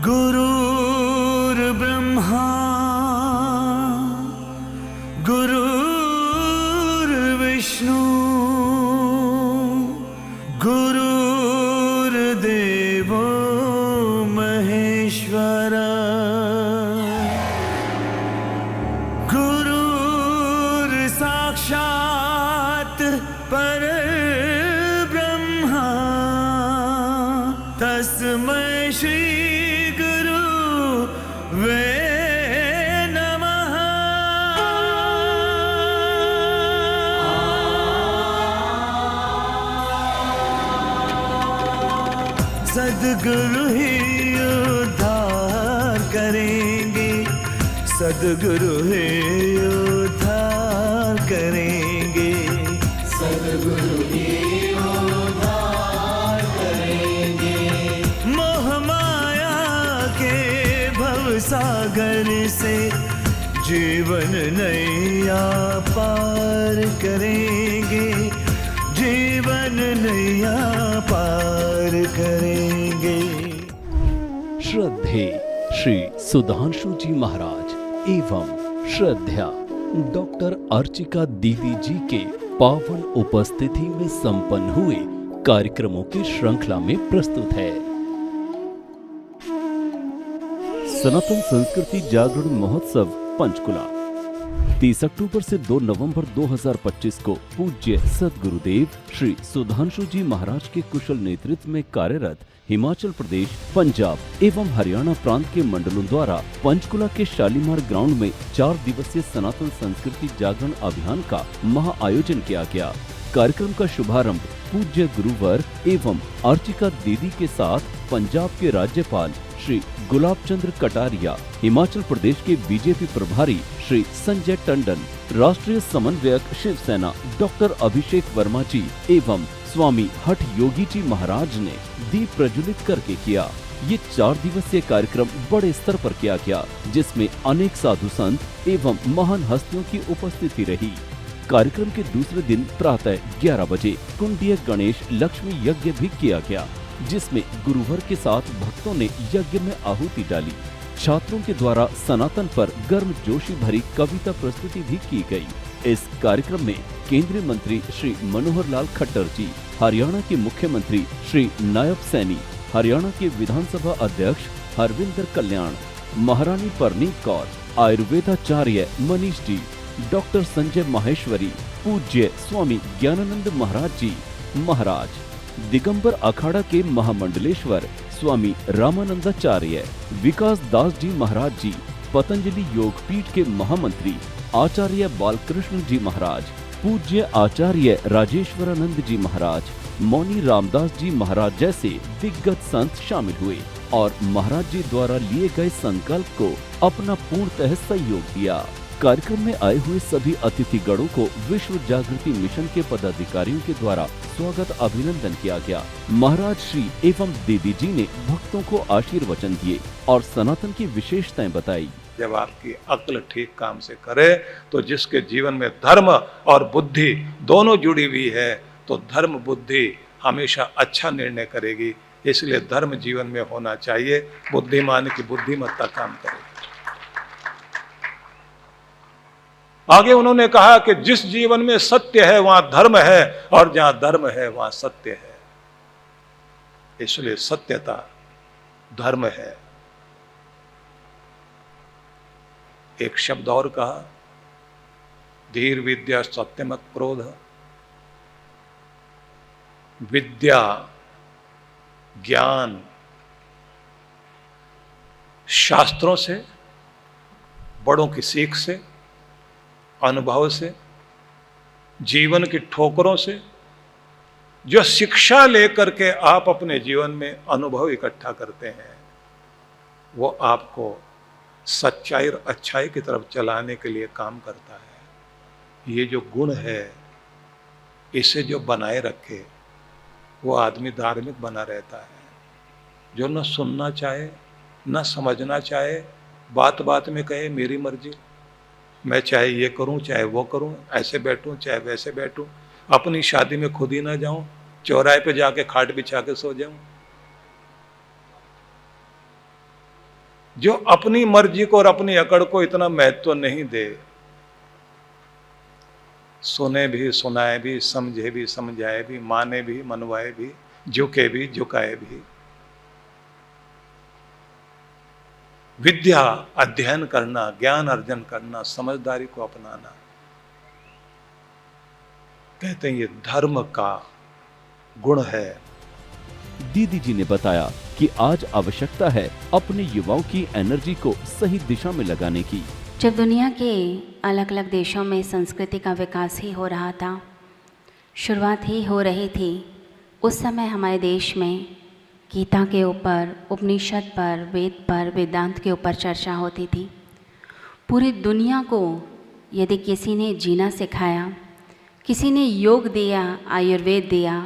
गुरुर्ब्रह्मा गुरुर्विष्णु गुरुर्देवो महेश्वर गुरुर्साक्षात् परब्रह्मा तस्मै श्री वे नमः। सद्गुरु ही उद्धार करेंगे, सद्गुरु ही उद्धार करेंगे, सद्गुरु ही उद्धार करेंगे। मोह माया के सागर से जीवन नैया पार करेंगे, जीवन नैया पार करेंगे। श्रद्धेय श्री सुधांशु जी महाराज एवं श्रद्धा डॉक्टर अर्चिका दीदी जी के पावन उपस्थिति में संपन्न हुए कार्यक्रमों की श्रृंखला में प्रस्तुत है सनातन संस्कृति जागरण महोत्सव पंचकुला। 30 अक्टूबर से 2 नवंबर 2025 को पूज्य सद्गुरुदेव श्री सुधांशु जी महाराज के कुशल नेतृत्व में कार्यरत हिमाचल प्रदेश, पंजाब एवं हरियाणा प्रांत के मंडलों द्वारा पंचकुला के शालीमार ग्राउंड में 4 दिवसीय सनातन संस्कृति जागरण अभियान का महा आयोजन किया गया। कार्यक्रम का शुभारंभ पूज्य गुरुवर एवं अर्चिका दीदी के साथ पंजाब के राज्यपाल श्री गुलाब चंद्र कटारिया, हिमाचल प्रदेश के बीजेपी प्रभारी श्री संजय टंडन, राष्ट्रीय समन्वयक शिवसेना डॉक्टर अभिषेक वर्मा जी एवं स्वामी हठ योगी जी महाराज ने दीप प्रज्वलित करके किया। ये 4 दिवसीय कार्यक्रम बड़े स्तर पर किया गया, जिसमें अनेक साधु संत एवं महान हस्तियों की उपस्थिति रही। कार्यक्रम के दूसरे दिन प्रातः 11 बजे कुंडीय गणेश लक्ष्मी यज्ञ भी किया गया, जिसमें गुरुवर के साथ भक्तों ने यज्ञ में आहुति डाली। छात्रों के द्वारा सनातन पर गर्मजोशी भरी कविता प्रस्तुति भी की गई। इस कार्यक्रम में केंद्रीय मंत्री श्री मनोहर लाल खट्टर जी, हरियाणा के मुख्यमंत्री श्री नायब सैनी, हरियाणा के विधानसभा अध्यक्ष हरविंदर कल्याण, महारानी परनीत कौर, आयुर्वेदाचार्य मनीष जी, डॉक्टर संजय माहेश्वरी, पूज्य स्वामी ज्ञानानंद महाराज जी महाराज, दिगंबर अखाड़ा के महामंडलेश्वर स्वामी रामानंदाचार्य, विकास दास जी महाराज जी, पतंजलि योग पीठ के महामंत्री आचार्य बालकृष्ण जी महाराज, पूज्य आचार्य राजेश्वरानंद जी महाराज, मौनी रामदास जी महाराज जैसे दिग्गज संत शामिल हुए और महाराज जी द्वारा लिए गए संकल्प को अपना पूर्णतः सहयोग दिया। कार्यक्रम में आए हुए सभी अतिथिगणों को विश्व जागृति मिशन के पदाधिकारियों के द्वारा स्वागत अभिनंदन किया गया। महाराज श्री एवं दीदी जी ने भक्तों को आशीर्वचन दिए और सनातन की विशेषताएं बताई। जब आपकी अक्ल ठीक काम से करे तो जिसके जीवन में धर्म और बुद्धि दोनों जुड़ी हुई है तो धर्म बुद्धि हमेशा अच्छा निर्णय करेगी। इसलिए धर्म जीवन में होना चाहिए, बुद्धिमान की बुद्धिमत्ता काम करेगी। आगे उन्होंने कहा कि जिस जीवन में सत्य है वहां धर्म है और जहां धर्म है वहां सत्य है। इसलिए सत्यता धर्म है। एक शब्द और कहा, धीर विद्या सत्यमत क्रोध। विद्या ज्ञान शास्त्रों से, बड़ों की सीख से, अनुभव से, जीवन की ठोकरों से, जो शिक्षा लेकर के आप अपने जीवन में अनुभव इकट्ठा करते हैं, वो आपको सच्चाई और अच्छाई की तरफ चलाने के लिए काम करता है। ये जो गुण है, इसे जो बनाए रखे वो आदमी धार्मिक बना रहता है। जो न सुनना चाहे न समझना चाहे, बात बात में कहे मेरी मर्जी, मैं चाहे ये करूं चाहे वो करूं, ऐसे बैठूं चाहे वैसे बैठूं, अपनी शादी में खुद ही ना जाऊं, चौराहे पे जाके खाट बिछा के सो जाऊं। जो अपनी मर्जी को और अपनी अकड़ को इतना महत्व नहीं दे, सुने भी सुनाए भी, समझे भी समझाए भी, माने भी मनवाए भी, झुके भी झुकाए भी, विद्या अध्ययन करना, ज्ञान अर्जन करना, समझदारी को अपनाना, कहते हैं ये धर्म का गुण है। दीदी जी ने बताया कि आज आवश्यकता है अपने युवाओं की एनर्जी को सही दिशा में लगाने की। जब दुनिया के अलग अलग देशों में संस्कृति का विकास ही हो रहा था, शुरुआत ही हो रही थी, उस समय हमारे देश में गीता के ऊपर, उपनिषद पर, वेद पर, वेदांत के ऊपर चर्चा होती थी। पूरी दुनिया को यदि किसी ने जीना सिखाया, किसी ने योग दिया, आयुर्वेद दिया,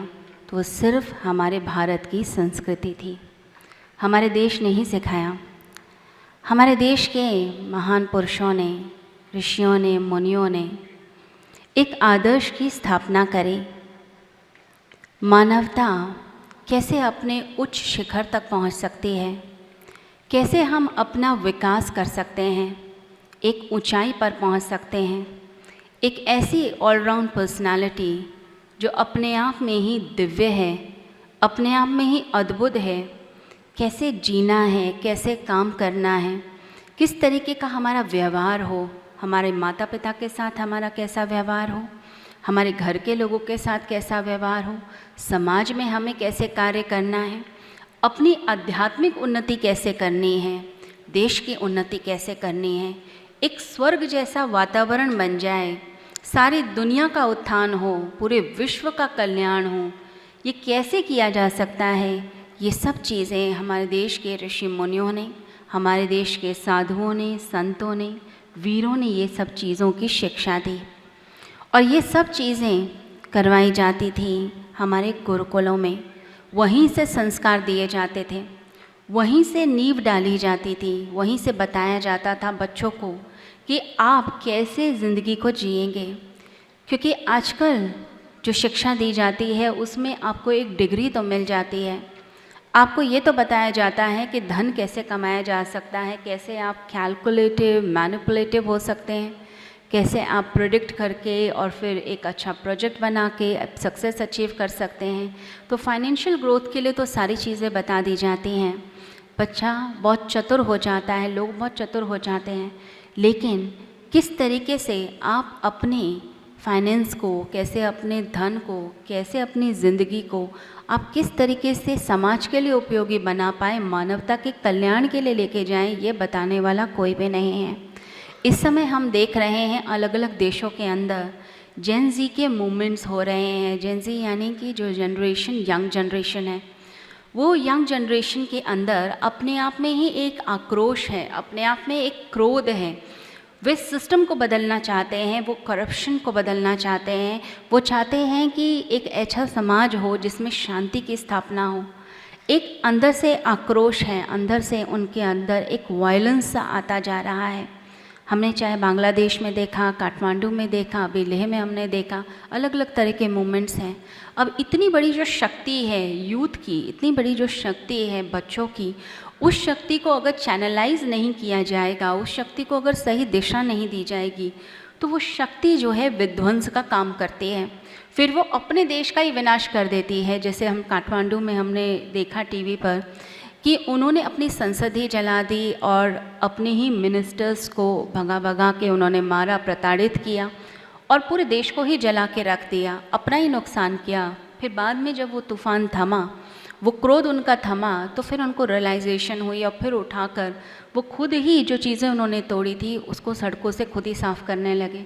तो वो सिर्फ हमारे भारत की संस्कृति थी। हमारे देश ने ही सिखाया। हमारे देश के महान पुरुषों ने, ऋषियों ने, मुनियों ने एक आदर्श की स्थापना करी। मानवता कैसे अपने उच्च शिखर तक पहुंच सकती है, कैसे हम अपना विकास कर सकते हैं, एक ऊंचाई पर पहुंच सकते हैं, एक ऐसी ऑलराउंड पर्सनालिटी जो अपने आप में ही दिव्य है, अपने आप में ही अद्भुत है, कैसे जीना है, कैसे काम करना है, किस तरीके का हमारा व्यवहार हो, हमारे माता पिता के साथ हमारा कैसा व्यवहार हो, हमारे घर के लोगों के साथ कैसा व्यवहार हो, समाज में हमें कैसे कार्य करना है, अपनी आध्यात्मिक उन्नति कैसे करनी है, देश की उन्नति कैसे करनी है, एक स्वर्ग जैसा वातावरण बन जाए, सारी दुनिया का उत्थान हो, पूरे विश्व का कल्याण हो, ये कैसे किया जा सकता है। ये सब चीज़ें हमारे देश के ऋषि मुनियों ने, हमारे देश के साधुओं ने, संतों ने, वीरों ने ये सब चीज़ों की शिक्षा दी। और ये सब चीज़ें करवाई जाती थी हमारे गुरुकुलों में। वहीं से संस्कार दिए जाते थे, वहीं से नींव डाली जाती थी, वहीं से बताया जाता था बच्चों को कि आप कैसे ज़िंदगी को जिएंगे। क्योंकि आजकल जो शिक्षा दी जाती है उसमें आपको एक डिग्री तो मिल जाती है, आपको ये तो बताया जाता है कि धन कैसे कमाया जा सकता है, कैसे आप कैलकुलेटिव, मैनिपुलेटिव हो सकते हैं, कैसे आप प्रोडिक्ट करके और फिर एक अच्छा प्रोजेक्ट बना के सक्सेस अचीव कर सकते हैं। तो फाइनेंशियल ग्रोथ के लिए तो सारी चीज़ें बता दी जाती हैं। बच्चा बहुत चतुर हो जाता है, लोग बहुत चतुर हो जाते हैं, लेकिन किस तरीके से आप अपने फाइनेंस को, कैसे अपने धन को, कैसे अपनी ज़िंदगी को आप किस तरीके से समाज के लिए उपयोगी बना पाए, मानवता के कल्याण के लिए लेके जाएं, ये बताने वाला कोई भी नहीं है। इस समय हम देख रहे हैं अलग अलग देशों के अंदर जेन ज़ी के मूवमेंट्स हो रहे हैं। जेन ज़ी यानी कि जो जनरेशन, यंग जनरेशन है, वो यंग जनरेशन के अंदर अपने आप में ही एक आक्रोश है, अपने आप में एक क्रोध है। वे सिस्टम को बदलना चाहते हैं, वो करप्शन को बदलना चाहते हैं, वो चाहते हैं कि एक ऐसा समाज हो जिसमें शांति की स्थापना हो। एक अंदर से आक्रोश है, अंदर से उनके अंदर एक वायलेंस सा आता जा रहा है। हमने चाहे बांग्लादेश में देखा, काठमांडू में देखा, अभी लेह में हमने देखा, अलग अलग तरह के मूवमेंट्स हैं। अब इतनी बड़ी जो शक्ति है यूथ की, इतनी बड़ी जो शक्ति है बच्चों की, उस शक्ति को अगर चैनलाइज नहीं किया जाएगा, उस शक्ति को अगर सही दिशा नहीं दी जाएगी, तो वो शक्ति जो है विध्वंस का काम करती है, फिर वो अपने देश का ही विनाश कर देती है। जैसे हम काठमांडू में हमने देखा टीवी पर कि उन्होंने अपनी संसद ही जला दी और अपने ही मिनिस्टर्स को भगा भगा के उन्होंने मारा, प्रताड़ित किया और पूरे देश को ही जला के रख दिया, अपना ही नुकसान किया। फिर बाद में जब वो तूफ़ान थमा, वो क्रोध उनका थमा, तो फिर उनको रियलाइजेशन हुई और फिर उठाकर वो खुद ही जो चीज़ें उन्होंने तोड़ी थी उसको सड़कों से खुद ही साफ़ करने लगे।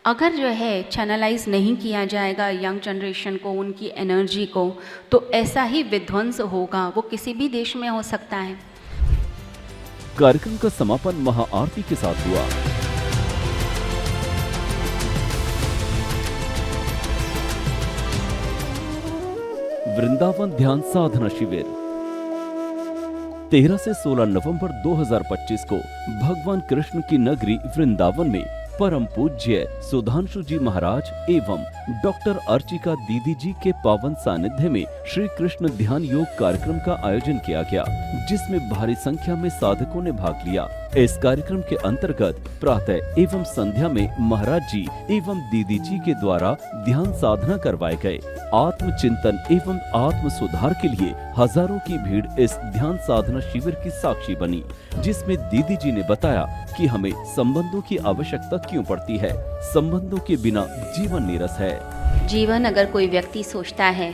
अगर जो है चैनलाइज नहीं किया जाएगा यंग जनरेशन को, उनकी एनर्जी को, तो ऐसा ही विध्वंस होगा, वो किसी भी देश में हो सकता है। कार्यक्रम का समापन महाआरती के साथ हुआ। वृंदावन ध्यान साधना शिविर 13 से 16 नवंबर 2025 को भगवान कृष्ण की नगरी वृंदावन में परम पूज्य सुधांशु जी महाराज एवं डॉक्टर अर्चिका दीदी जी के पावन सानिध्य में श्री कृष्ण ध्यान योग कार्यक्रम का आयोजन किया गया, जिसमें भारी संख्या में साधकों ने भाग लिया। इस कार्यक्रम के अंतर्गत प्रातः एवं संध्या में महाराज जी एवं दीदी जी के द्वारा ध्यान साधना करवाए गए। आत्म चिंतन एवं आत्म सुधार के लिए हजारों की भीड़ इस ध्यान साधना शिविर की साक्षी बनी, जिसमें दीदी जी ने बताया कि हमें संबंधों की आवश्यकता क्यों पड़ती है। संबंधों के बिना जीवन नीरस है। जीवन अगर कोई व्यक्ति सोचता है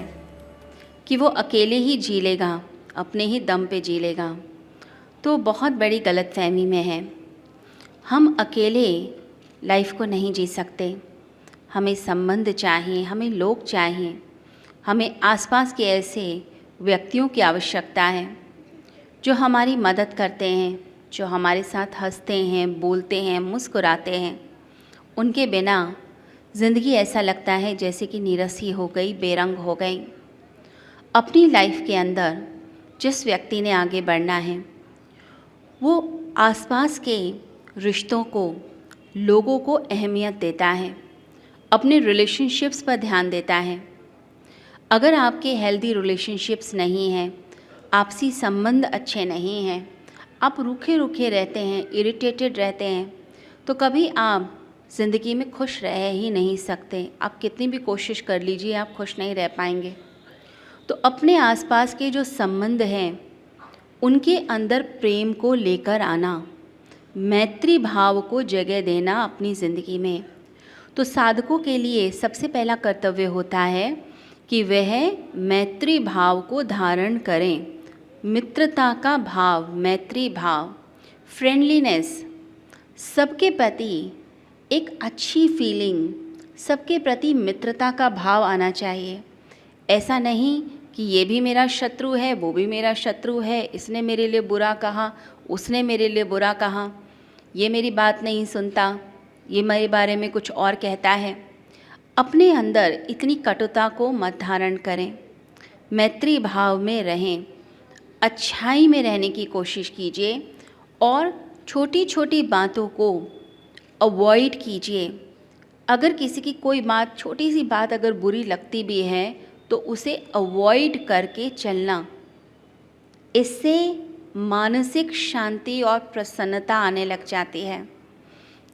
कि वो अकेले ही जी लेगा, अपने ही दम पे जी लेगा, तो बहुत बड़ी गलतफहमी में है। हम अकेले लाइफ को नहीं जी सकते। हमें संबंध चाहिए, हमें लोग चाहिए, हमें आसपास के ऐसे व्यक्तियों की आवश्यकता है जो हमारी मदद करते हैं, जो हमारे साथ हंसते हैं, बोलते हैं, मुस्कुराते हैं। उनके बिना ज़िंदगी ऐसा लगता है जैसे कि नीरस ही हो गई, बेरंग हो गई। अपनी लाइफ के अंदर जिस व्यक्ति ने आगे बढ़ना है वो आसपास के रिश्तों को, लोगों को अहमियत देता है, अपने रिलेशनशिप्स पर ध्यान देता है। अगर आपके हेल्दी रिलेशनशिप्स नहीं हैं, आपसी संबंध अच्छे नहीं हैं, आप रूखे रूखे रहते हैं, इरिटेटेड रहते हैं, तो कभी आप ज़िंदगी में खुश रह ही नहीं सकते। आप कितनी भी कोशिश कर लीजिए, आप खुश नहीं रह पाएंगे। तो अपने आसपास के जो संबंध हैं उनके अंदर प्रेम को लेकर आना, मैत्री भाव को जगह देना अपनी ज़िंदगी में। तो साधकों के लिए सबसे पहला कर्तव्य होता है कि वह मैत्री भाव को धारण करें। मित्रता का भाव, मैत्री भाव, फ्रेंडलीनेस, सबके प्रति एक अच्छी फीलिंग, सबके प्रति मित्रता का भाव आना चाहिए। ऐसा नहीं कि ये भी मेरा शत्रु है, वो भी मेरा शत्रु है, इसने मेरे लिए बुरा कहा, उसने मेरे लिए बुरा कहा, ये मेरी बात नहीं सुनता, ये मेरे बारे में कुछ और कहता है। अपने अंदर इतनी कटुता को मत धारण करें। मैत्री भाव में रहें, अच्छाई में रहने की कोशिश कीजिए और छोटी छोटी बातों को अवॉइड कीजिए। अगर किसी की कोई बात, छोटी सी बात अगर बुरी लगती भी है तो उसे अवॉइड करके चलना। इससे मानसिक शांति और प्रसन्नता आने लग जाती है।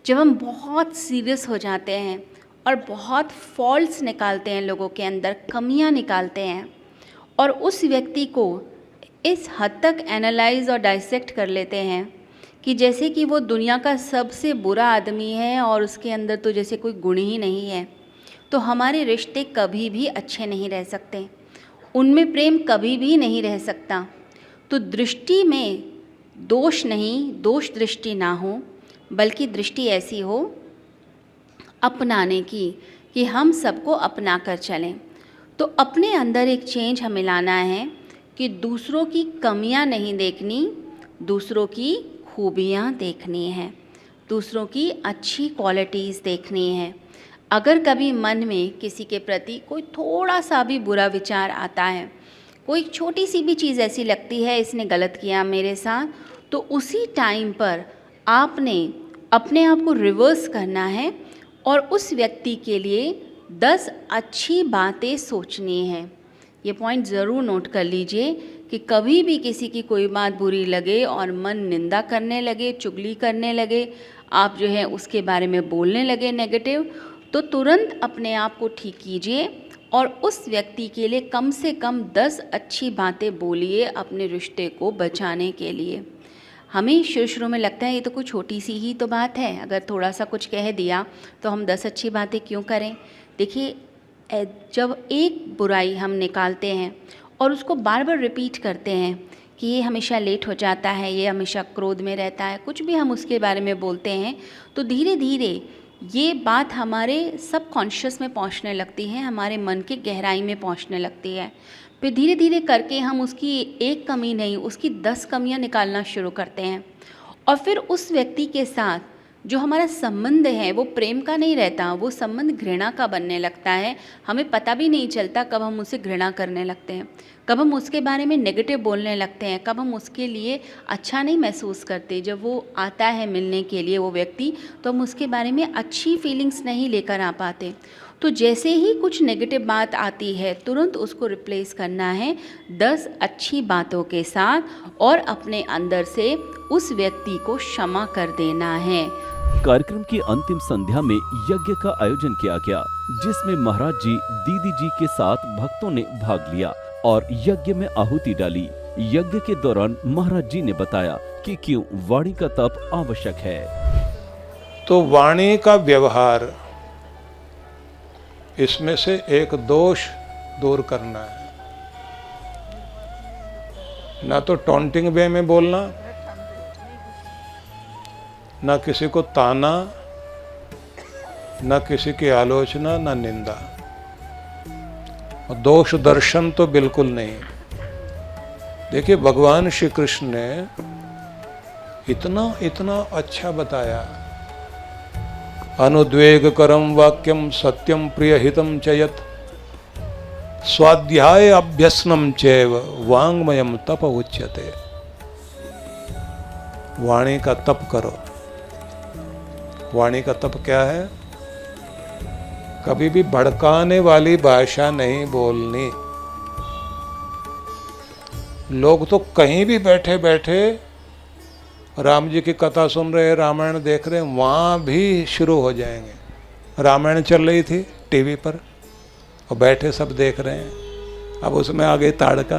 जब हम बहुत सीरियस हो जाते हैं और बहुत फॉल्ट्स निकालते हैं, लोगों के अंदर कमियां निकालते हैं और उस व्यक्ति को इस हद तक एनालाइज और डाइसेक्ट कर लेते हैं कि जैसे कि वो दुनिया का सबसे बुरा आदमी है और उसके अंदर तो जैसे कोई गुण ही नहीं है, तो हमारे रिश्ते कभी भी अच्छे नहीं रह सकते, उनमें प्रेम कभी भी नहीं रह सकता। तो दृष्टि में दोष नहीं, दोष दृष्टि ना हो, बल्कि दृष्टि ऐसी हो अपनाने की कि हम सबको अपना कर चलें। तो अपने अंदर एक चेंज हमें लाना है कि दूसरों की कमियां नहीं देखनी, दूसरों की खूबियां देखनी है, दूसरों की अच्छी क्वालिटीज़ देखनी है। अगर कभी मन में किसी के प्रति कोई थोड़ा सा भी बुरा विचार आता है, कोई छोटी सी भी चीज़ ऐसी लगती है इसने गलत किया मेरे साथ, तो उसी टाइम पर आपने अपने आप को रिवर्स करना है और उस व्यक्ति के लिए 10 अच्छी बातें सोचनी है। ये पॉइंट ज़रूर नोट कर लीजिए कि कभी भी किसी की कोई बात बुरी लगे और मन निंदा करने लगे, चुगली करने लगे, आप जो है उसके बारे में बोलने लगे नेगेटिव, तो तुरंत अपने आप को ठीक कीजिए और उस व्यक्ति के लिए कम से कम 10 अच्छी बातें बोलिए अपने रिश्ते को बचाने के लिए। हमें शुरू में लगता है ये तो कोई छोटी सी ही तो बात है, अगर थोड़ा सा कुछ कह दिया तो हम 10 अच्छी बातें क्यों करें। देखिए, जब एक बुराई हम निकालते हैं और उसको बार बार रिपीट करते हैं कि ये हमेशा लेट हो जाता है, ये हमेशा क्रोध में रहता है, कुछ भी हम उसके बारे में बोलते हैं, तो धीरे धीरे ये बात हमारे सबकॉन्शियस में पहुंचने लगती है, हमारे मन की गहराई में पहुंचने लगती है। फिर धीरे धीरे करके हम उसकी एक कमी नहीं, उसकी 10 कमियां निकालना शुरू करते हैं और फिर उस व्यक्ति के साथ जो हमारा संबंध है वो प्रेम का नहीं रहता, वो संबंध घृणा का बनने लगता है। हमें पता भी नहीं चलता कब हम उसे घृणा करने लगते हैं, कब हम उसके बारे में नेगेटिव बोलने लगते हैं, कब हम उसके लिए अच्छा नहीं महसूस करते। जब वो आता है मिलने के लिए वो व्यक्ति, तो हम उसके बारे में अच्छी फीलिंग्स नहीं लेकर आ पाते। तो जैसे ही कुछ नेगेटिव बात आती है, तुरंत उसको रिप्लेस करना है 10 अच्छी बातों के साथ और अपने अंदर से उस व्यक्ति को क्षमा कर देना है। कार्यक्रम की अंतिम संध्या में यज्ञ का आयोजन किया गया, जिसमें महाराज जी दीदी जी के साथ भक्तों ने भाग लिया और यज्ञ में आहुति डाली। यज्ञ के दौरान महाराज जी ने बताया कि क्यों वाणी का तप आवश्यक है। तो वाणी का व्यवहार, इसमें से एक दोष दूर करना है। ना तो टॉन्टिंग वे में बोलना, ना किसी को ताना, ना किसी की आलोचना, ना निंदा। और दोष दर्शन तो बिल्कुल नहीं। देखिए भगवान श्री कृष्ण ने इतना अच्छा बताया। अनुद्वेगकरं वाक्यम सत्यम प्रियहितं च यत् स्वाध्याय अभ्यसनम चैव वांग्मयम तप उच्यते। वाणी का तप करो। वाणी का तप क्या है? कभी भी भड़काने वाली भाषा नहीं बोलनी। लोग तो कहीं भी बैठे बैठे राम जी की कथा सुन रहे, रामायण देख रहे, वहाँ भी शुरू हो जाएंगे। रामायण चल रही थी टीवी पर और बैठे सब देख रहे हैं। अब उसमें आ गई ताड़का।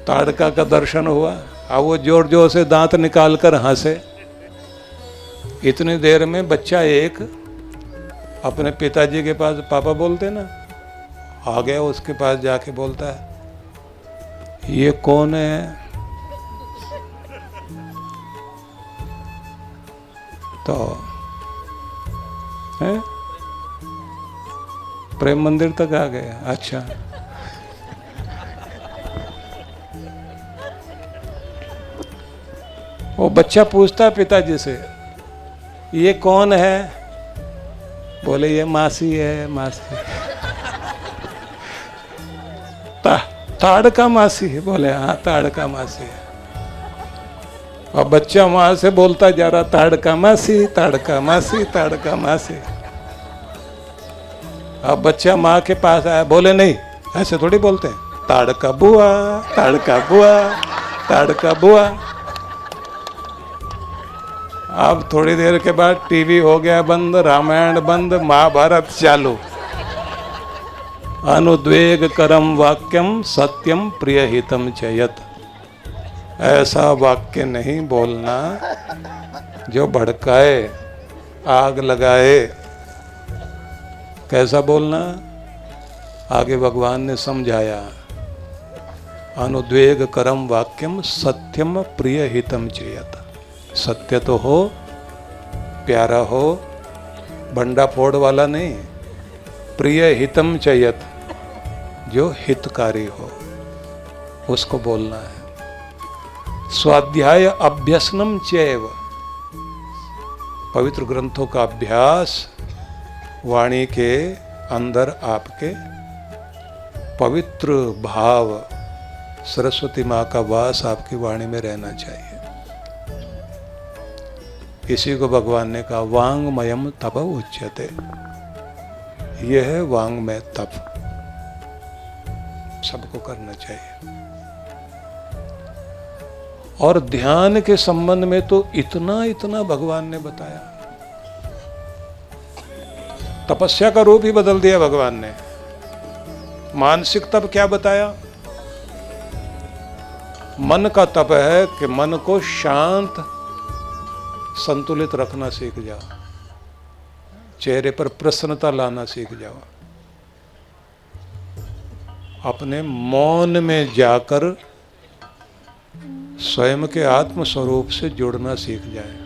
ताड़का का दर्शन हुआ, अब वो जोर जोर से दांत निकाल कर हंसे। इतनी देर में बच्चा एक अपने पिताजी के पास, पापा बोलते ना, आ गया। उसके पास जाके बोलता है, ये कौन है? तो है प्रेम मंदिर तक आ गया। अच्छा, वो बच्चा पूछता है पिताजी से, ये कौन है? बोले ये मासी है। मासी ताड़का मासी है। बोले हाँ ताड़का मासी है। और बच्चा वहां से बोलता जा रहा, ताड़का मासी, ताड़का मासी, ताड़का मासी। अब बच्चा माँ के पास आया, बोले नहीं, ऐसे थोड़ी बोलते हैं, ताड़का बुआ, ताड़का बुआ, ताड़का बुआ। अब थोड़ी देर के बाद टीवी हो गया बंद, रामायण बंद, महाभारत चालू। अनुद्वेग करम वाक्यम सत्यम प्रियहितम च यत्। ऐसा वाक्य नहीं बोलना जो भड़काए, आग लगाए। कैसा बोलना? आगे भगवान ने समझाया, अनुद्वेग करम वाक्यम सत्यम प्रियहितम च यत्। सत्य तो हो, प्यारा हो, बंडा फोड़ वाला नहीं। प्रियहितम च यत्, जो हितकारी हो, उसको बोलना है। स्वाध्याय अभ्यसनम चैव, पवित्र ग्रंथों का अभ्यास। वाणी के अंदर आपके पवित्र भाव, सरस्वती माँ का वास आपकी वाणी में रहना चाहिए। इसी को भगवान ने कहा वांग्मयम तप उच्यते। यह है वांग्मय तप, सबको करना चाहिए। और ध्यान के संबंध में तो इतना भगवान ने बताया। तपस्या का रूप ही बदल दिया भगवान ने। मानसिक तप क्या बताया? मन का तप है कि मन को शांत संतुलित रखना सीख जाओ, चेहरे पर प्रसन्नता लाना सीख जाओ, अपने मौन में जाकर स्वयं के आत्म स्वरूप से जुड़ना सीख जाए।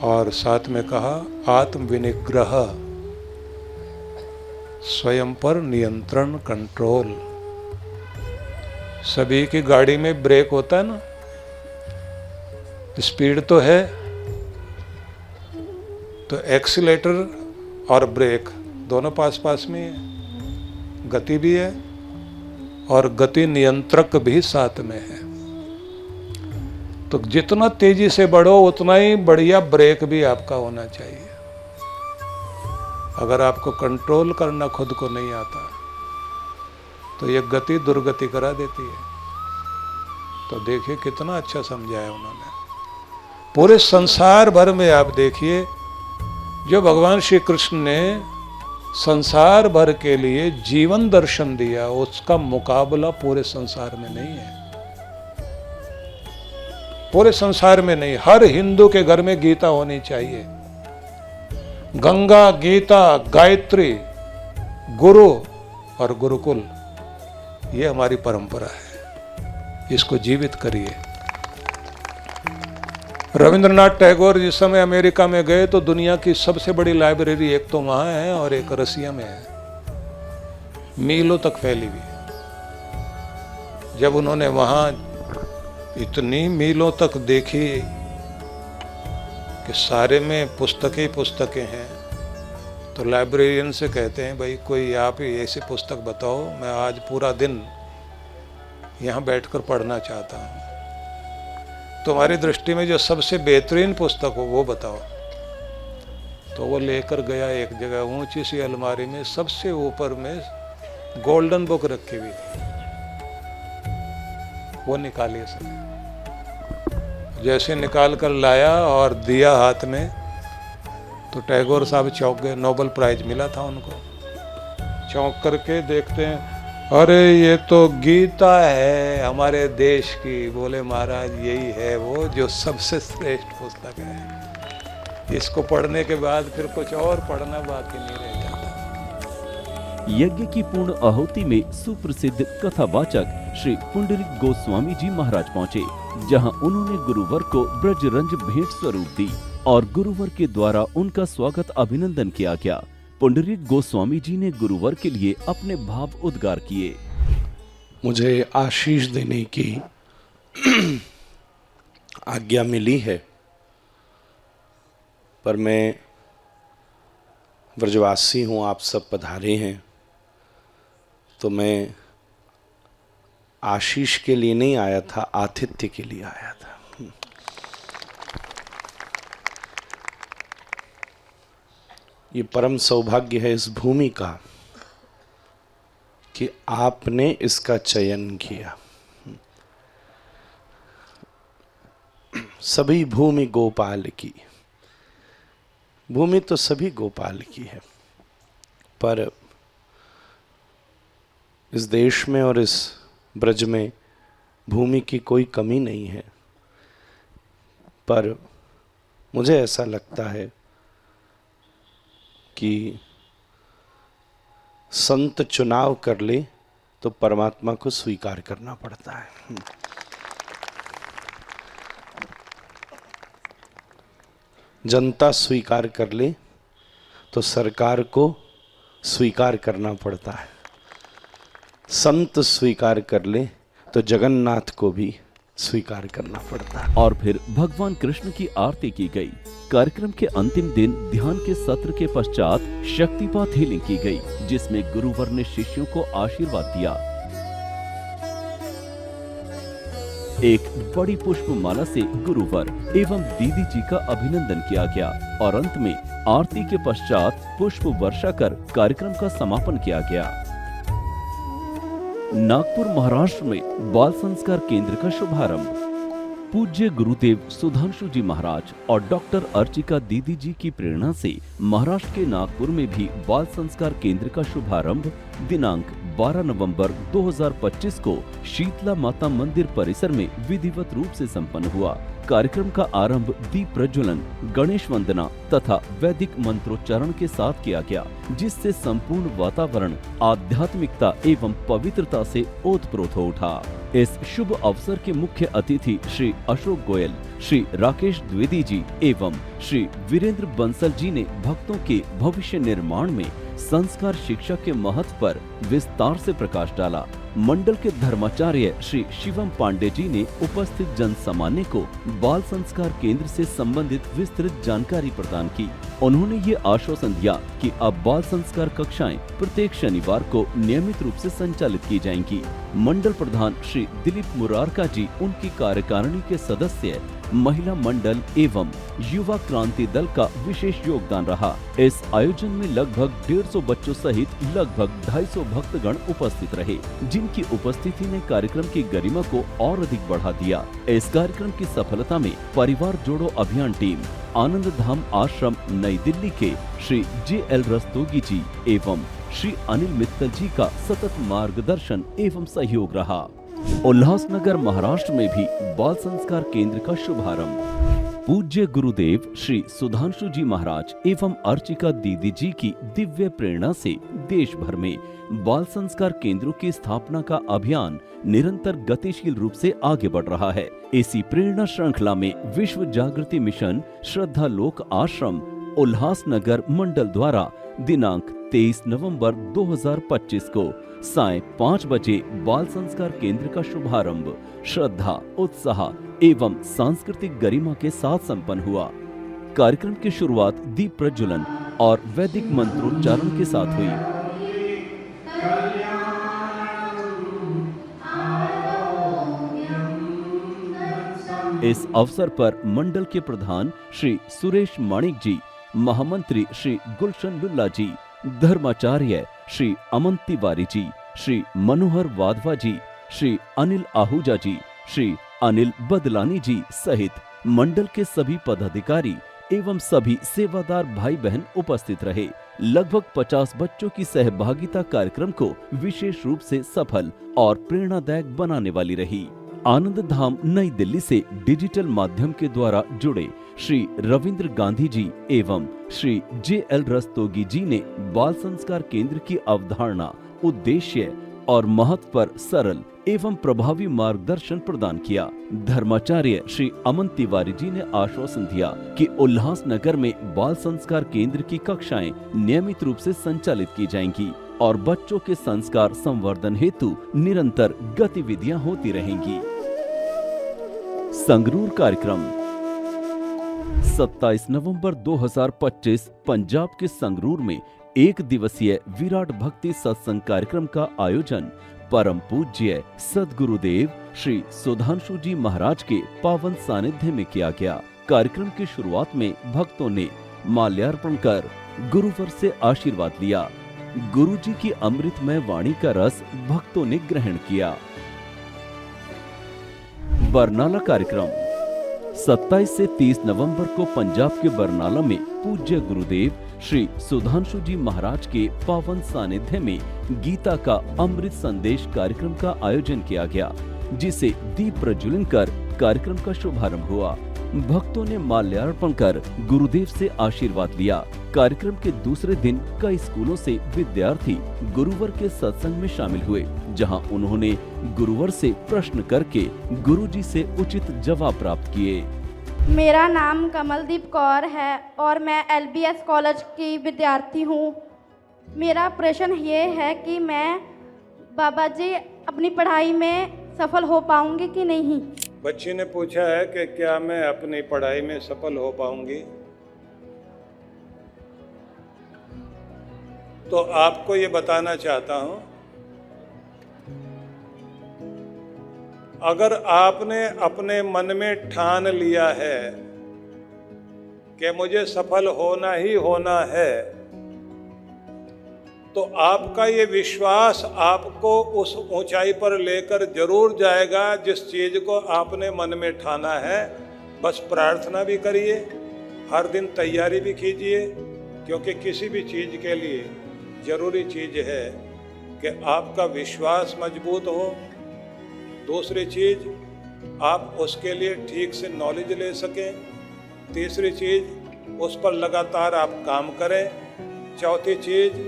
और साथ में कहा आत्म विनिग्रह, स्वयं पर नियंत्रण, कंट्रोल। सभी की गाड़ी में ब्रेक होता है ना, स्पीड तो है, तो एक्सीलेटर और ब्रेक दोनों पास पास में है, गति भी है और गति नियंत्रक भी साथ में है। तो जितना तेजी से बढ़ो उतना ही बढ़िया ब्रेक भी आपका होना चाहिए। अगर आपको कंट्रोल करना खुद को नहीं आता तो ये गति दुर्गति करा देती है। तो देखिए कितना अच्छा समझाया उन्होंने। पूरे संसार भर में आप देखिए, जो भगवान श्री कृष्ण ने संसार भर के लिए जीवन दर्शन दिया, उसका मुकाबला पूरे संसार में नहीं है। पूरे संसार में नहीं। हर हिंदू के घर में गीता होनी चाहिए। गंगा, गीता, गायत्री, गुरु और गुरुकुल, ये हमारी परंपरा है। इसको जीवित करिए। रविंद्रनाथ टैगोर जिस समय अमेरिका में गए तो दुनिया की सबसे बड़ी लाइब्रेरी एक तो वहां है और एक रसिया में है, मीलों तक फैली हुई। जब उन्होंने वहां इतनी मीलों तक देखी कि सारे में पुस्तकें ही पुस्तकें हैं, तो लाइब्रेरियन से कहते हैं, भाई कोई आप ही ऐसी पुस्तक बताओ, मैं आज पूरा दिन यहाँ बैठकर पढ़ना चाहता हूँ। तुम्हारी दृष्टि में जो सबसे बेहतरीन पुस्तक हो वो बताओ। तो वो लेकर गया एक जगह ऊंची सी अलमारी में, सबसे ऊपर में गोल्डन बुक रखी हुई थी। वो निकाली उसने, जैसे निकाल कर लाया और दिया हाथ में, तो टैगोर साहब चौंक गए। नोबेल प्राइज मिला था उनको। चौंक करके देखते हैं, अरे ये तो गीता है हमारे देश की। बोले महाराज यही है वो जो सबसे श्रेष्ठ पुस्तक है। इसको पढ़ने के बाद फिर कुछ और पढ़ना बाकी नहीं रह जाता। यज्ञ की पूर्ण आहुति में सुप्रसिद्ध कथावाचक श्री पुंडरीक गोस्वामी जी महाराज पहुँचे, जहां उन्होंने गुरुवर को ब्रजरंज भेंट स्वरूप दी और गुरुवर के द्वारा उनका स्वागत अभिनंदन किया गया। पुंडरीक गोस्वामी जी ने गुरुवर के लिए अपने भाव उद्गार किए। मुझे आशीष देने की आज्ञा मिली है, पर मैं ब्रजवासी हूँ, आप सब पधारे हैं, तो मैं आशीष के लिए नहीं आया था, आतिथ्य के लिए आया था। ये परम सौभाग्य है इस भूमि का कि आपने इसका चयन किया। सभी भूमि गोपाल की, भूमि तो सभी गोपाल की है, पर इस देश में और इस ब्रज में भूमि की कोई कमी नहीं है। पर मुझे ऐसा लगता है कि संत चुनाव कर ले तो परमात्मा को स्वीकार करना पड़ता है। जनता स्वीकार कर ले तो सरकार को स्वीकार करना पड़ता है। संत स्वीकार कर ले तो जगन्नाथ को भी स्वीकार करना पड़ता है। और फिर भगवान कृष्ण की आरती की गई। कार्यक्रम के अंतिम दिन ध्यान के सत्र के पश्चात शक्तिपात हीलिंग की गई, जिसमें गुरुवर ने शिष्यों को आशीर्वाद दिया। एक बड़ी पुष्पमाला से गुरुवर एवं दीदी जी का अभिनंदन किया गया और अंत में आरती के पश्चात पुष्प वर्षा कर कार्यक्रम का समापन किया गया। नागपुर महाराष्ट्र में बाल संस्कार केंद्र का शुभारंभ पूज्य गुरुदेव सुधांशु जी महाराज और डॉक्टर अर्चिका दीदी जी की प्रेरणा से महाराष्ट्र के नागपुर में भी बाल संस्कार केंद्र का शुभारंभ दिनांक 12 नवंबर 2025 को शीतला माता मंदिर परिसर में विधिवत रूप से संपन्न हुआ। कार्यक्रम का आरंभ दीप प्रज्वलन, गणेश वंदना तथा वैदिक मंत्रोच्चारण के साथ किया गया, जिससे संपूर्ण वातावरण आध्यात्मिकता एवं पवित्रता से ओतप्रोत हो उठा। इस शुभ अवसर के मुख्य अतिथि श्री अशोक गोयल, श्री राकेश द्विवेदी जी एवं श्री वीरेंद्र बंसल जी ने भक्तों के भविष्य निर्माण में संस्कार शिक्षा के महत्व पर विस्तार से प्रकाश डाला। मंडल के धर्माचार्य श्री शिवम पांडे जी ने उपस्थित जन सामान्य को बाल संस्कार केंद्र से संबंधित विस्तृत जानकारी प्रदान की। उन्होंने ये आश्वासन दिया कि अब बाल संस्कार कक्षाएं प्रत्येक शनिवार को नियमित रूप से संचालित की जाएंगी। मंडल प्रधान श्री दिलीप मुरारका जी, उनकी कार्यकारिणी के सदस्य, महिला मंडल एवं युवा क्रांति दल का विशेष योगदान रहा। इस आयोजन में लगभग 150 बच्चों सहित लगभग 250 भक्तगण उपस्थित रहे, जिनकी उपस्थिति ने कार्यक्रम की गरिमा को और अधिक बढ़ा दिया। इस कार्यक्रम की सफलता में परिवार जोड़ो अभियान टीम, आनंद धाम आश्रम नई दिल्ली के श्री JL रस्तोगी जी एवं श्री अनिल मित्तल जी का सतत मार्गदर्शन एवं सहयोग रहा। उल्लासनगर महाराष्ट्र में भी बाल संस्कार केंद्र का शुभारंभ। पूज्य गुरुदेव श्री सुधांशु जी महाराज एवं अर्चिका दीदी जी की दिव्य प्रेरणा से देश भर में बाल संस्कार केंद्रों की स्थापना का अभियान निरंतर गतिशील रूप से आगे बढ़ रहा है। इसी प्रेरणा श्रृंखला में विश्व जागृति मिशन श्रद्धा लोक आश्रम उल्लासनगर मंडल द्वारा दिनांक 23 नवंबर 2025 को सायं 5 बजे बाल संस्कार केंद्र का शुभारंभ श्रद्धा, उत्साह एवं सांस्कृतिक गरिमा के साथ संपन्न हुआ। कार्यक्रम की शुरुआत दीप प्रज्वलन और वैदिक मंत्रोच्चारण के साथ हुई। इस अवसर पर मंडल के प्रधान श्री सुरेश माणिक जी, महामंत्री श्री गुलशन लुल्ला जी, धर्माचार्य श्री अमन तिवारी जी, श्री मनोहर वाधवा जी, श्री अनिल आहूजा जी, श्री अनिल बदलानी जी सहित मंडल के सभी पदाधिकारी एवं सभी सेवादार भाई बहन उपस्थित रहे। लगभग 50 बच्चों की सहभागिता कार्यक्रम को विशेष रूप से सफल और प्रेरणादायक बनाने वाली रही। आनंद धाम नई दिल्ली से डिजिटल माध्यम के द्वारा जुड़े श्री रविंद्र गांधी जी एवं श्री JL रस्तोगी जी ने बाल संस्कार केंद्र की अवधारणा, उद्देश्य और महत्व पर सरल एवं प्रभावी मार्गदर्शन प्रदान किया। धर्माचार्य श्री अमन तिवारी जी ने आश्वासन दिया कि उल्लासनगर में बाल संस्कार केंद्र की कक्षाएं नियमित रूप से संचालित की जाएंगी और बच्चों के संस्कार संवर्धन हेतु निरंतर गतिविधियां होती रहेंगी। संगरूर कार्यक्रम 27 नवंबर 2025 पंजाब के संगरूर में एक दिवसीय विराट भक्ति सत्संग कार्यक्रम का आयोजन परम पूज्य सद्गुरुदेव श्री सुधांशु जी महाराज के पावन सानिध्य में किया गया। कार्यक्रम की शुरुआत में भक्तों ने माल्यार्पण कर गुरुवर से आशीर्वाद लिया। गुरु जी की अमृतमय वाणी का रस भक्तों ने ग्रहण किया। बरनाला कार्यक्रम 27 से 30 नवंबर को पंजाब के बरनाला में पूज्य गुरुदेव श्री सुधांशु जी महाराज के पावन सानिध्य में गीता का अमृत संदेश कार्यक्रम का आयोजन किया गया, जिसे दीप प्रज्वलन कर कार्यक्रम का शुभारंभ हुआ। भक्तों ने माल्यार्पण कर गुरुदेव से आशीर्वाद लिया। कार्यक्रम के दूसरे दिन कई स्कूलों से विद्यार्थी गुरुवर के सत्संग में शामिल हुए, जहां उन्होंने गुरुवर से प्रश्न करके गुरुजी से उचित जवाब प्राप्त किए। मेरा नाम कमलदीप कौर है और मैं LBS कॉलेज की विद्यार्थी हूँ। मेरा प्रश्न ये है कि मैं बाबा जी अपनी पढ़ाई में सफल हो पाऊंगी कि नहीं। बच्ची ने पूछा है कि क्या मैं अपनी पढ़ाई में सफल हो पाऊंगी। तो आपको ये बताना चाहता हूं, अगर आपने अपने मन में ठान लिया है कि मुझे सफल होना ही होना है, तो आपका ये विश्वास आपको उस ऊंचाई पर लेकर जरूर जाएगा जिस चीज को आपने मन में ठाना है। बस प्रार्थना भी करिए, हर दिन तैयारी भी कीजिए, क्योंकि किसी भी चीज के लिए जरूरी चीज है कि आपका विश्वास मजबूत हो। दूसरी चीज, आप उसके लिए ठीक से नॉलेज ले सकें। तीसरी चीज, उस पर लगातार आप काम करें। चौथी चीज,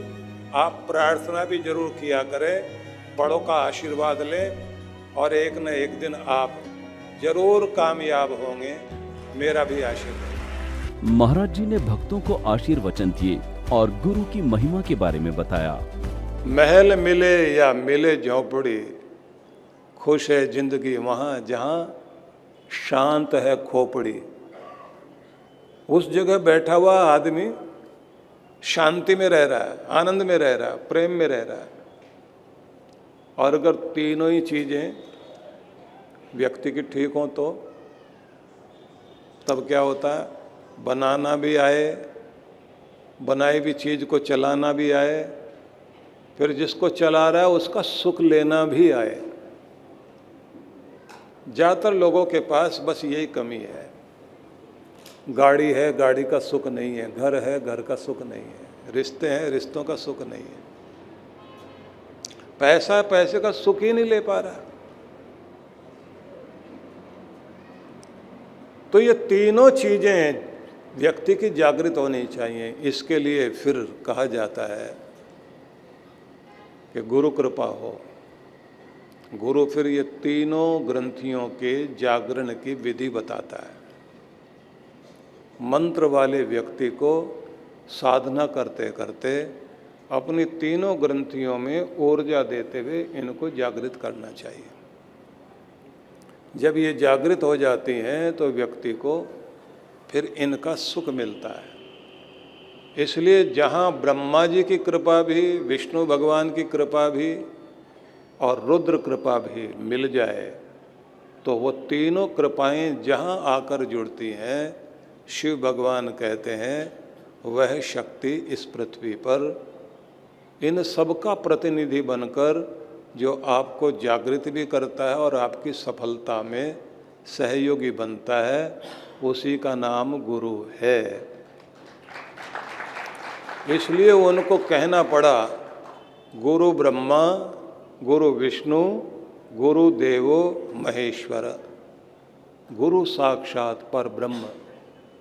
आप प्रार्थना भी जरूर किया करें, बड़ों का आशीर्वाद लें और एक न एक दिन आप जरूर कामयाब होंगे। मेरा भी आशीर्वाद। महाराज जी ने भक्तों को आशीर्वचन दिए और गुरु की महिमा के बारे में बताया। महल मिले या मिले झोंपड़ी, खुश है जिंदगी वहाँ जहाँ शांत है खोपड़ी। उस जगह बैठा हुआ आदमी शांति में रह रहा है, आनंद में रह रहा है, प्रेम में रह रहा है। और अगर तीनों ही चीजें व्यक्ति की ठीक हो तो तब क्या होता है, बनाना भी आए, बनाई हुई चीज को चलाना भी आए, फिर जिसको चला रहा है उसका सुख लेना भी आए। ज़्यादातर लोगों के पास बस यही कमी है, गाड़ी है, गाड़ी का सुख नहीं है, घर है, घर का सुख नहीं है, रिश्ते हैं, रिश्तों का सुख नहीं है, पैसा है, पैसे का सुख ही नहीं ले पा रहा। तो ये तीनों चीजें व्यक्ति की जागृत होनी चाहिए। इसके लिए फिर कहा जाता है कि गुरु कृपा हो। गुरु फिर ये तीनों ग्रंथियों के जागरण की विधि बताता है। मंत्र वाले व्यक्ति को साधना करते करते अपनी तीनों ग्रंथियों में ऊर्जा देते हुए इनको जागृत करना चाहिए। जब ये जागृत हो जाती हैं तो व्यक्ति को फिर इनका सुख मिलता है। इसलिए जहाँ ब्रह्मा जी की कृपा भी, विष्णु भगवान की कृपा भी और रुद्र कृपा भी मिल जाए तो वो तीनों कृपाएं जहाँ आकर जुड़ती हैं, शिव भगवान कहते हैं वह शक्ति इस पृथ्वी पर इन सब का प्रतिनिधि बनकर जो आपको जागृत भी करता है और आपकी सफलता में सहयोगी बनता है, उसी का नाम गुरु है। इसलिए उनको कहना पड़ा गुरु ब्रह्मा, गुरु विष्णु, गुरु देवो महेश्वर, गुरु साक्षात पर ब्रह्म,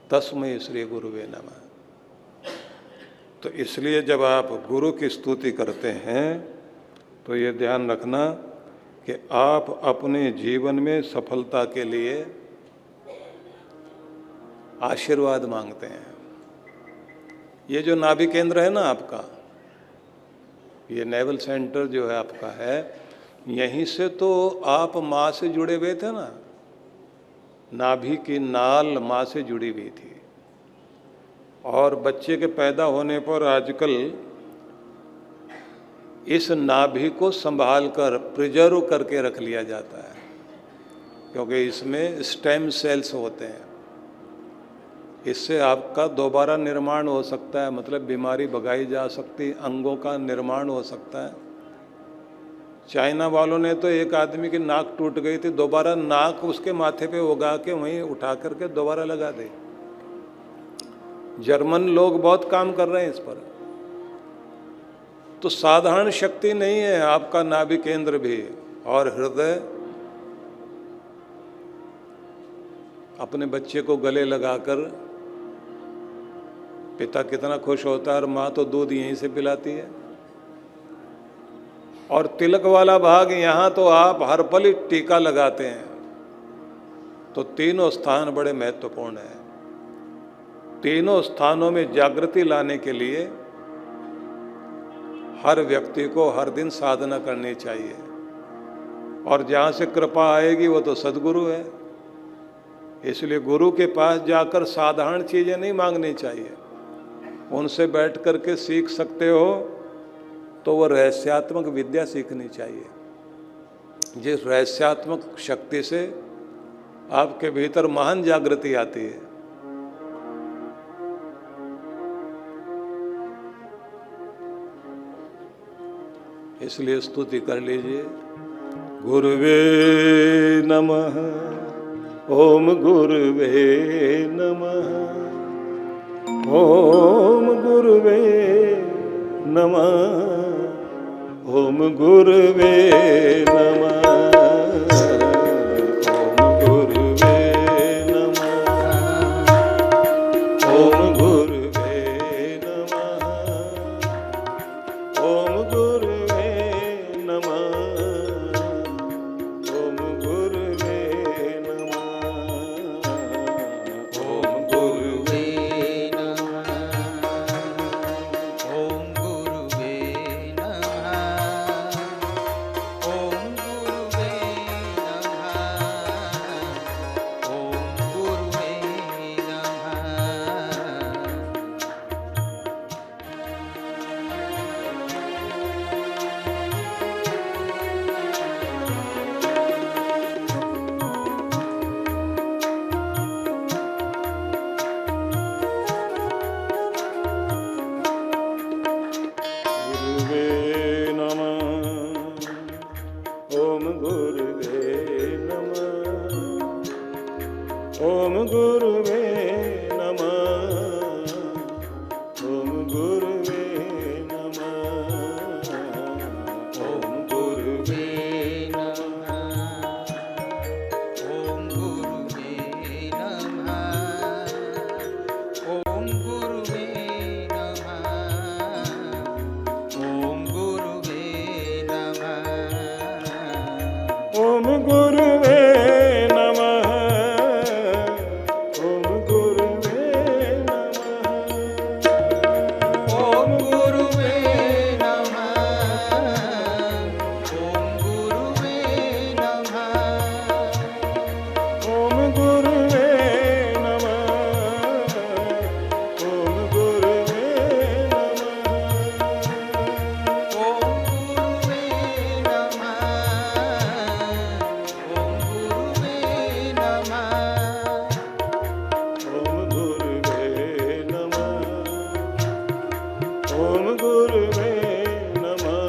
तस्मै श्री गुरुवे नमः। तो इसलिए जब आप गुरु की स्तुति करते हैं तो ये ध्यान रखना कि आप अपने जीवन में सफलता के लिए आशीर्वाद मांगते हैं। ये जो नाभि केंद्र है ना आपका, ये नेवल सेंटर जो है आपका है, यहीं से तो आप माँ से जुड़े हुए थे ना, नाभि की नाल माँ से जुड़ी हुई थी। और बच्चे के पैदा होने पर आजकल इस नाभि को संभाल कर प्रिजर्व करके रख लिया जाता है, क्योंकि इसमें स्टेम सेल्स होते हैं। इससे आपका दोबारा निर्माण हो सकता है, मतलब बीमारी भगाई जा सकती, अंगों का निर्माण हो सकता है। चाइना वालों ने तो एक आदमी की नाक टूट गई थी, दोबारा नाक उसके माथे पे उगा के वहीं उठा करके दोबारा लगा दे। जर्मन लोग बहुत काम कर रहे हैं इस पर। तो साधारण शक्ति नहीं है आपका नाभि केंद्र भी। और हृदय अपने बच्चे को गले लगाकर पिता कितना खुश होता है, और माँ तो दूध यहीं से पिलाती है। और तिलक वाला भाग यहाँ तो आप हर पल ही टीका लगाते हैं। तो तीनों स्थान बड़े महत्वपूर्ण हैं। तीनों स्थानों में जागृति लाने के लिए हर व्यक्ति को हर दिन साधना करनी चाहिए। और जहाँ से कृपा आएगी वो तो सद्गुरु है। इसलिए गुरु के पास जाकर साधारण चीज़ें नहीं मांगनी चाहिए। उनसे बैठ कर के सीख सकते हो तो वो रहस्यात्मक विद्या सीखनी चाहिए, जिस रहस्यात्मक शक्ति से आपके भीतर महान जागृति आती है। इसलिए स्तुति कर लीजिए। गुरुवे नमः, ओम गुरुवे नमः, ओम गुरुवे नमः, ओम गुरुवे नमः, ओम गुरुवे नमः, ओम गुरुवे नमः, ओम गुरुवे नमः, ओम गुरुवे नमः, ओम गुरुवे ओम गुरुवे नमः, गुरुवे नमः। ओम गुरुवे नमः। ओम गुरुवे नमः। ओम गुरुवे ओम गुरुवे नमः। ओम गुरुवे नमः। ओम गुरुवे नमः। ओम गुरुवे नमः। ओम गुरुवे नमः। ओम गुरुवे नमः। ओम गुरुवे नमः। ओम गुरुवे नमः।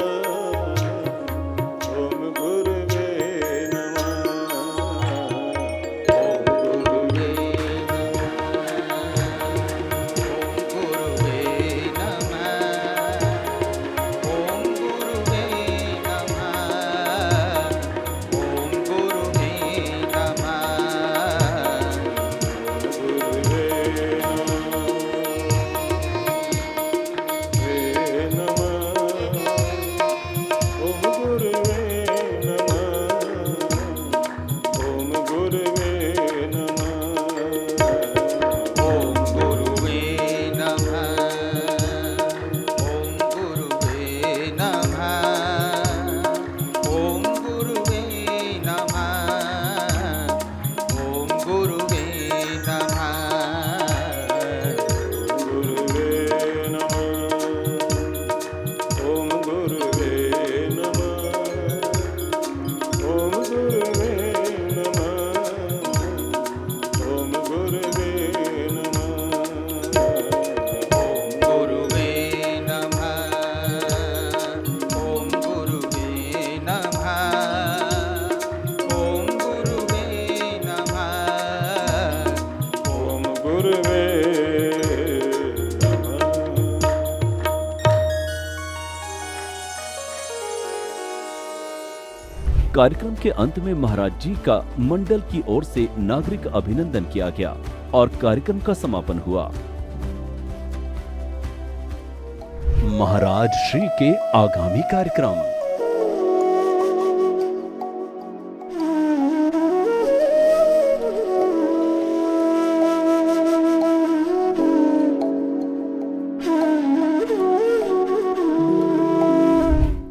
ओम गुरुवे नमः। ओम गुरुवे नमः। ओम गुरुवे नमः। ओम गुरुवे कार्यक्रम के अंत में महाराज जी का मंडल की ओर से नागरिक अभिनंदन किया गया और कार्यक्रम का समापन हुआ। महाराज श्री के आगामी कार्यक्रम।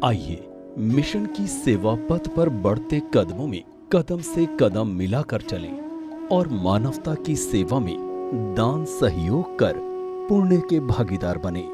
आइए मिशन की सेवा पथ पर बढ़ते कदमों में कदम से कदम मिलाकर चलें और मानवता की सेवा में दान सहयोग कर पुण्य के भागीदार बने।